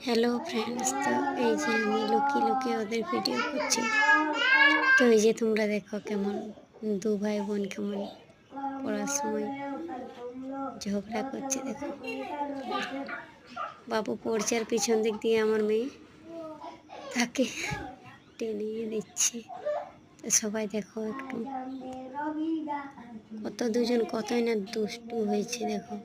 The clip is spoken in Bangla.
হ্যালো ফ্রেন্ডস, তো এই যে আমি লুকিয়ে লুকিয়ে ওদের ভিডিও করছি। তো এই যে তোমরা দেখো কেমন দু ভাই বোন কেমন পড়ার সময় ঝগড়া করছে। দেখো, বাবু পড়ছে আর পিছন দিক দিয়ে আমার মেয়ে তাকে টেনে দিচ্ছে। তো সবাই দেখো একটু কত দুজন কতই না দুষ্টু হয়েছে। দেখো,